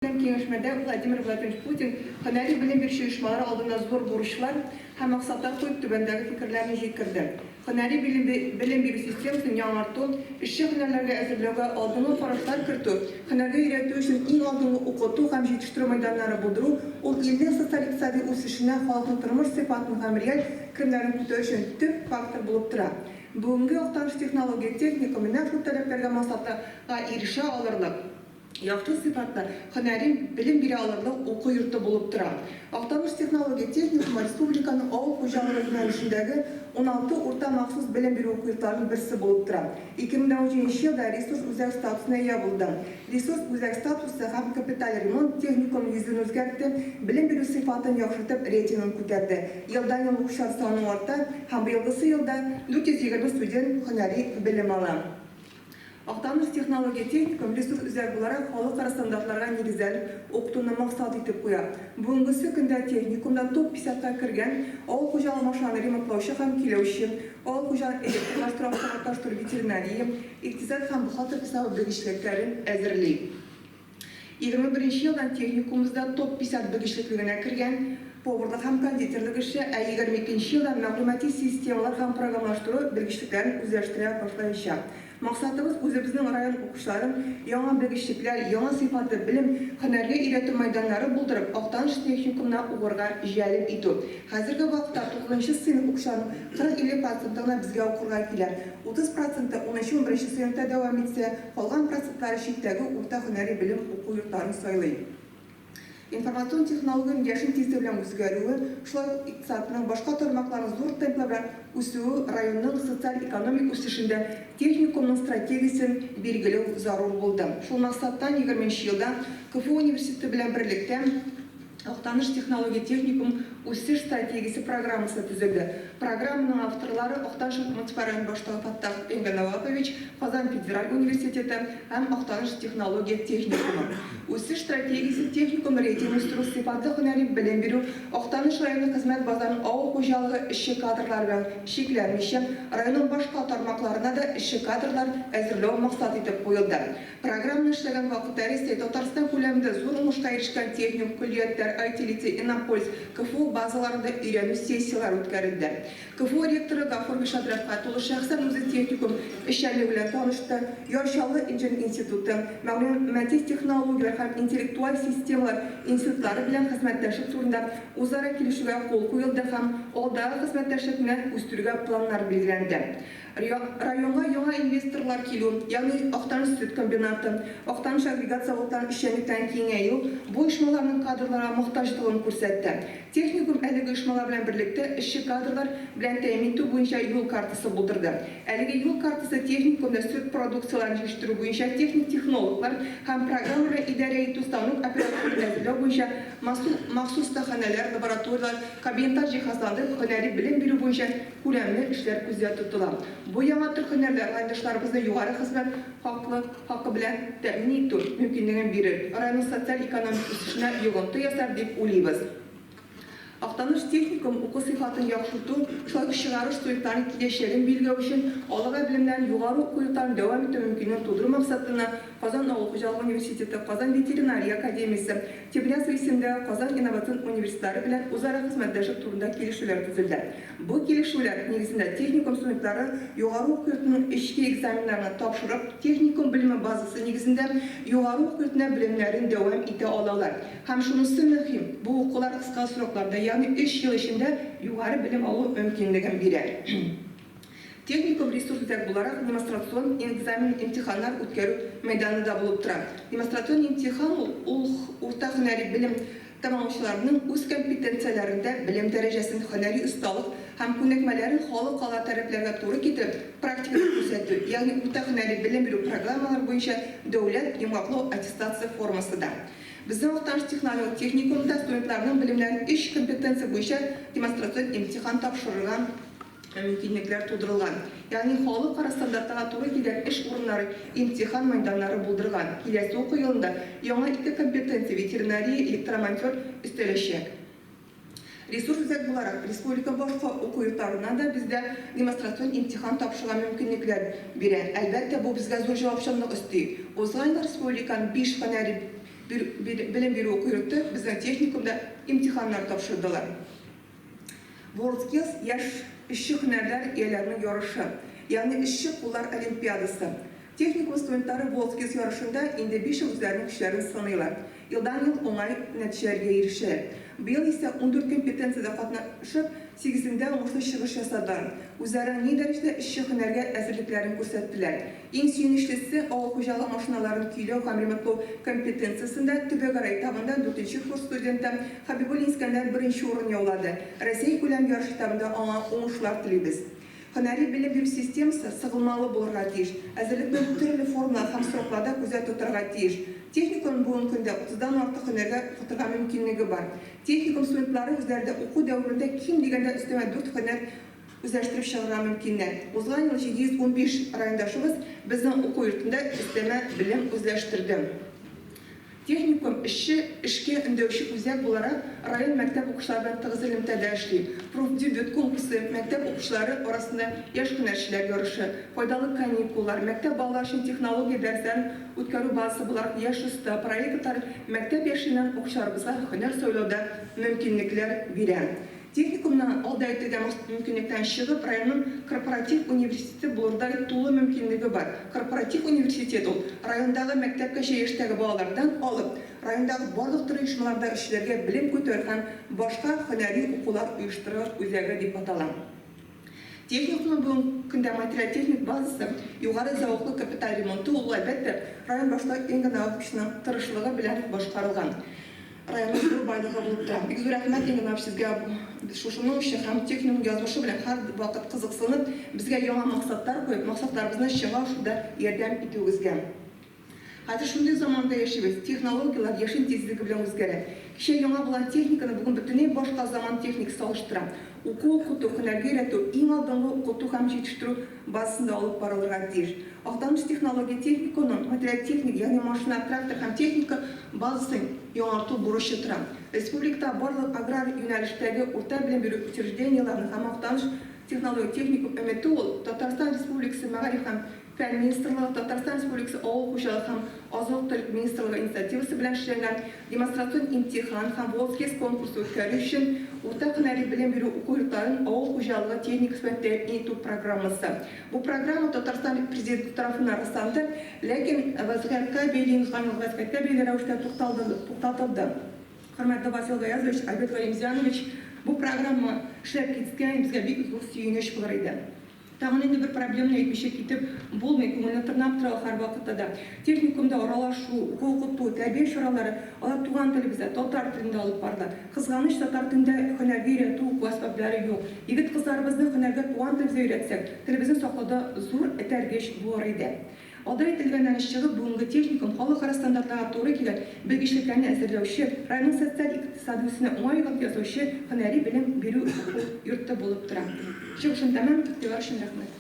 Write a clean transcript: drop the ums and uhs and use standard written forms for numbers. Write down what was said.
Kengashmada Vladimir Vladimirovich Putin hünəri bilim bir uyuşmaları aldığında zor buruşlar hem maksatlar koyup tübendəki fikirlərini yetkirdi. Hünəri bilim bir sistemasını yanartı, işçi hünərlərə əzirləyə aldığını faraşlar kırtı, hünərə öyrətü üçün in aldığını okutu hem yetiştirme meydanları bulduru, o ildə sosial-iqtisadi üsüşünə xalqın tırmır sıfatını hem real krimlərin kütü üçün tüp faktör bulup tıra. Bugünkü oxtanış texnologiya texnikumuna şu tələblərə masatlığa erişə alırlıq. Yaxşı sıfatlar hünərin bilim biri alırlıq oku yurtta bulup tıra. Oxtanış texnologiya texnikuma Respublikanın Ağıl Xocalığı yönəlişindəki 16 orta maxsus bilim biri oku yurtlarının birisi bulup tıra. 2013 yılda resurs üzək statusuna ega buldu. Resurs üzək statusu hem kapital remont texnikumun yüzünü özgərtdi, bilim biri sıfatını yaxşıtıp reytingini көтерді. Yıldan yıl oxuşar sonu orta, hem bu yılgısı yılda 420 student hünəri bilim alı. Oxtanış texnologiya texnikum resurs üzəri olarak xalqara standartlarga negizlənib oxutuunu maqsad etib qoyar. Bugünkü gündə texnikumda top 50'ga kirgan Ağıl Xocalığı maşinani remontlovchi ham keluvchi, Ağıl Xocalığı elektriklaştırma veterinariya, iqtisod ham buxgalter hisobi bilgichliklarini әзірлейді. 21 yıldan texnikumumuzda top 50 bilgichlikligine kirgan поварлык ham konditerlik işi, 22 yıldan ma'lumotli sistemalar ham programlaştırma bilgichliklerini o'zlashtira boshlaydi. Maqsadımız özümüzün rayon oquşların yana bilgichliklar, yana sifatlı bilim hünərə öyrətü meydanları buldurub, Oxtanış texnikumuna uğurğa jalb etib. Hazırki vaqtda 9-cı sinif oquşlarının 40-50%'ına bizga oqurğa kelar. 30% 10-11 sinifdə davam etsə, qolgan prosentləri şehtdəki orta hünəri bilim oqu yurtlarını saylaydı. İnformasyon texnologiyanın yaşın tezliği bilen özgərüyü, şulay iqtisadının başqa tarmaqlarının zor templə bilen üsüyü rayonun sosyal-ekonomik üsüşündə texnikumun strategiyasını belgileu zarur buldu. Şul maqsaddan 20 yılda KFU Üniversiteti bilen birlikte Oxtanış texnologiya texnikum üsüş strategiyası programması tüzüldü. Programının avtorları Oxtanış Mutfaran başlığı Fattah Enganovapovich, Kazan Federal Üniversiteti hem Oxtanış texnologiya texnikumu. Üsüş strategiyası texnikum reytingini sürü sıfatlı hünəri bilim biri Oxtanış rayonu hizmet bazarının Ağıl Xocalığı işçi kadrlar bilen şekillenmişi, rayonun başqa tarmaqlarına da işçi kadrlar әзірлеу maqsad etip koyuldu. Programın işlegen vakitlері ise Tatarstan ko'lamida zo'r o'ng'ishga erishgan texnik kulliyatlar IT-Litsey Innopolis KFU bazalarında öğrenme sessiyalar o'tkazildi. KFU rektori Gafur Shadrafatulli shaxsan o'zi texnikum ishchiligi bilan tanishdi. Yoshali injiniring instituti, ma'lumotli texnologiyalar ham intellektual sistemalar institutlari bilan xizmatlashish turida o'zaro kelishuvga qo'l qo'yildi ham oldagi xizmatlashishni o'stirgan planlar belgilandi. Rayonga yana investorlar kelu, yani Oxtanış süt kombinatı, Oxtanış agregat zavodlarının işçilikten kengayı, bu uyuşmalarının kadrlara muhtaçlığını ko'rsatdi. Texnikum әлеге uyuşmalar bilen birlikte işçi kadrlar bilen temin etу boyunca yol kartası buldurdu. Әлеге yol kartası texnikumda süt produksiyalarını yetiştirүү boyunca texnik texnologlar hem program ve idare etүү станок operatorları әзірлеу boyunca maxsus staxanalar, laboratoriyalar, kabinetler cihazlandırıp hünəri bilim biri boyunca ko'lamli işler ko'zda tutiladi. Bu yana tür hünərlər aydaşlarımızda yuqarı hizmet hakkı bilen təmin etүү mümkünlüğün biri. Rayonun sosyal-ekonomik üsüşüne yığıntı yasar dep o'ylaymiz. Oxtanış texnikum oku sıfatını yaxşıltı, şulay çıkarış soyuqlarını kileşlerin bilgi için alağa bilimlerin yuqarı oku yurtlarını devam etme mümkünlüğünü tulduru maqsadına Kazan Ağıl Xocalığı Üniversiteti, Kazan Veterinariya Akademiyası, Tebryaz isimde Kazan İnovatsion Üniversiteleri bilen o'zaro xizmatlashish turida kelishuvlar tuzildi. Bu kelishuvlar negizinde texnikum sınıfları yuqarı oku yurtinin ishki egzaminlarini topshirib, texnikum bilimi bazası negizinde yuqarı oku yurtuna bilimlerin devam ete olalar. Hem şunisi mühim, bu okular qisqa süroklarda, yani 3 yıl içinde yuqarı bilim aluu mümkünlüğün biri. Texnikum resurs olarak demonstrasyon egzamin imtihanlar o'tkaruv meydanida bo'lib turadi. Demonstratsion imtihan o'rta hünəri bilim tamamlamışlarının öz kompetensiyalarında bilim derecesinin hünəri ustalık hem ko'nikmalarini xalqaro taraflarga to'g'ri ketib praktikada ko'rsatdi. Yani o'rta hünəri bilim beriu programmalar bo'yicha davlat yumqoqlov attestatsiya formasida. Bizning Oxtanış texnologiya texnikumda studentlarning bilimlarini ish kompetensiya bo'yicha demonstratsion imtihon topshirgan mümkünlükler tudurulgan. Yani xalqaro standartlarga to'g'ri kelgan ish o'rinlari imtihon maydonlari buldurgan. Kelasi o'quv yilida yana 2 kompetensiya veterinariya, elektromonteur üstelashak. Resurs olarak Respublika boshqa o'quv yurtlarida da bizda demonstratsion imtihon topshirgan mümkünlükler biri. Albatta bu bizga zo'r javobgarlik isti. O'zg'ayna Respublikaning 5 hünəri bilim biri okuyurdu. Bizden teknikumda imtihanlar topşırdılar. WorldSkills yaş işçi hünerler üyelerinin yarışı. Yani işçi kullar olimpiyadası. Teknikum studentları WorldSkills yarışında indi 5 yıl üzerine kişilerin sanıyorlar. Yıldan yıl onay neticelerine erişir. Bu yıl ise 14 kompetensiyada katlaşıp 8'inde oңышlı çıkış yasadılar. Üzerine ne derecede işçi hünerge hazırlıklarını gösterdiler. En süyünüşlüsü ağır hocalı maşinaların küylü kamrimatlı kompetensiyasında Tübegaray tabında 4. kurs studenti Habibul İskender 1. orun yolladı. Россия ko'lam yarışı tabında ona oңышlar tileybiz. Hüneri bilim bir sistemisi sığılmalı bulurga tiyiş. Hazırlıkның türlü formlar hem sıroklarda gözet tuturga tiyiş. Teknikum bugun kunda 30'dan artıq hünerge tuturga mümkünligi var. Teknikum studentları özlerinde oku davrında kim degende üstüme 4 hüner özleştirip çağıran mümkünler. Uzgan yıl 715 rayondaşımız bizden oku yurtunda üstüme bilim özleştirdi. Teknikum işke ündevşik üzek olarak rayon mektep okuşlarından tığız ilimte derşli. Prof-debüt konkursu mektep okuşları arasında yaş hünerçiler yarışı, faydalı kanikullar, mektep bağlar için teknoloji derslerin ötkarı bazısı olarak yaş üstü proyektler mektep yaşından okuşlarımıza hüner söylüğde mümkünlükler veren. Teknikumdan aldayıtı demek mümkünlükten çıkıp rayonun korporatif üniversitesi bulurda tuğlu mümkünlüğü var. Korporatif üniversitet ol, rayondagi mektepke şehirtegi bağlardan alıp, rayondagi bardıq türü işmalarda işlerge bilim kötörgen başka hüneri okular uyuşturuyor üzerine dip atalan. Teknikumun bugün künde material teknik bazısı, yukarı zavuklu kapital remontu olu elbette rayon başta engin avukışının tırışlığı bilen başkarılgan. Rayonun zor baylığı buluptu. Bek zor rahmet engin av sizge şuşunun işi hem teknikum yazmışı bilen her vakit kızıksınıp bizge yalan maksatlar koyup maksatlarımızın şığa şurada yerden itiyoruzgen. Hazır şunday zamanda yaşayız. Texnologiyalar yaşın tezligi bilen özgere. Kişi yana bulan teknikаны bugün bütüney başka zaman teknikası alıştıran. Oku okutu, hünerge öğretu, en aldığında okutu hem yetiştiru bazısında alıp paralarga tiyiş. Aktanış teknoloji teknikonun, material teknik, yani maşina, traktör hem teknika bazıсын yaڭарту buruşu turan. Respublikada barlık agrar yönelişteki orta bilim biri учрежденияларның hem aktanış teknoloji teknikum ömeti ol, Tatarstan Respublikası Мәгариф hem Fen Ministrliği, Tatarstan Respublikası Ağıl Hoşalık hem Azık-Түлік Ministrliği inisiativası bilen işlenen demonstrasyon imtihan hem WorldSkills konkursu ötkürü için orta hüneri bilim biri oku yurtların Ağıl Hoşalığı teknik hizmetleri eğitim programması. Bu program Tatarstan Prezidenti tarafından rastlandı, lakin vazgeçke beyliğin vazgeçke beyliğine toxtatıldı. Hürmetli Vasil Gayazovich, Albert Valimzyanovich, bu programma işlep ketken bizge bir uzun süyüneş bulur idi. Tağın endi bir problemle etmişe ketip, bulmay көңілні тырнап тұра har vaqtda da. Teknikumda aralashu, okutu, terbiye şuraları, alar tuğan tilimize, tatar tilinde alıp bardı. Kızganış tatar tilinde hünerge öğretu oku asbabları yok. Yigit kızlarımızın hünerge tuğan tilimize öğretsek, tilimizin saklada zor etergeç bu idi. Aday etilgenden işçiği bugünkü teknikum halkara standartlara doğru gelen bilgiçliklerini әзірлеуші, rayonun sotsial-iqtisadi üstüne oңай yazışı hüneri bilim biri yurtta bulup duran. Şu için tamam, iktivar için rahmet.